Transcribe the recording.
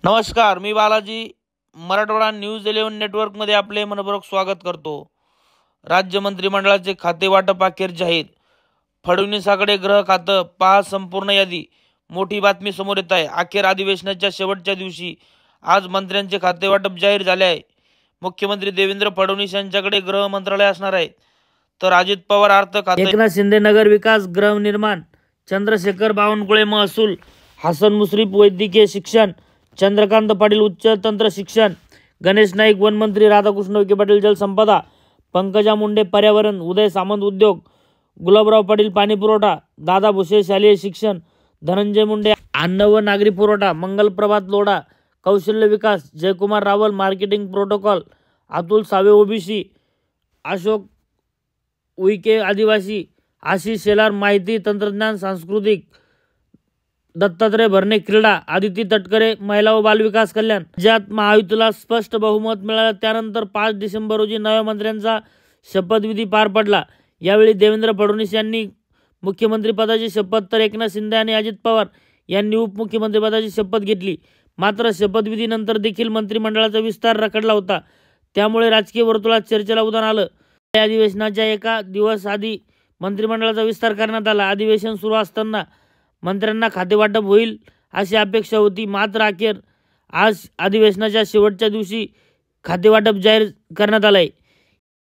नमस्कार, मी बालाजी. मराठवाडा न्यूज 11 नेटवर्कमध्ये आपले मनपूर्वक स्वागत करतो. राज्य मंत्रिमंडळाचे खाते वाटप अखेर जाहीर. फडणवीसाकडे गृह खातं, पहा संपूर्ण यादी. मोठी बातमी समोर येत आहे. अखेर अधिवेशनाच्या शेवटच्या दिवशी आज मंत्र्यांचे खाते वाटप जाहीर झाले आहे. मुख्यमंत्री देवेंद्र फडणवीस यांच्याकडे गृह मंत्रालय असणार आहे, तर अजित पवार अर्थ खाते, एकनाथ शिंदे नगर विकास गृहनिर्माण, चंद्रशेखर बावनकुळे महसूल, हसन मुश्रीफ वैद्यकीय शिक्षण, चंद्रकांत पाटील उच्च तंत्र शिक्षण, गणेश नाईक वनमंत्री, राधाकृष्ण विखे पाटील जलसंपदा, पंकजा मुंडे पर्यावरण, उदय सामंत उद्योग, गुलाबराव पाटील पाणी पुरवठा, दादा भुसे शालेय शिक्षण, धनंजय मुंडे अन्न व नागरी पुरवठा, मंगल प्रभात लोढा कौशल्य विकास, Jaykumar Rawal marketing protocol, Atul Save OBC, Ashok Uike आदिवासी, आशिष शेलार माहिती तंत्रज्ञान सांस्कृतिक, दत्तात्रय भरणे क्रीडा, आदिती तटकरे महिला व बालविकास कल्याण. राज्यात महायुतीला स्पष्ट बहुमत मिळालं. त्यानंतर 5 डिसेंबर रोजी नव्या मंत्र्यांचा शपथविधी पार पडला. यावेळी देवेंद्र फडणवीस यांनी मुख्यमंत्रीपदाची शपथ, तर एकनाथ शिंदे आणि अजित पवार यांनी उपमुख्यमंत्रीपदाची शपथ घेतली. मात्र शपथविधीनंतर देखील मंत्रिमंडळाचा विस्तार रखडला होता. त्यामुळे राजकीय वर्तुळात चर्चेला उधाण आलं. या अधिवेशनाच्या एका दिवस आधी मंत्रिमंडळाचा विस्तार करण्यात आला. अधिवेशन सुरू असताना मंत्र्यांना खातेवाटप होईल अशी अपेक्षा होती. मात्र अखेर आज अधिवेशनाच्या शेवटच्या दिवशी खातेवाटप जाहीर करण्यात आलं आहे.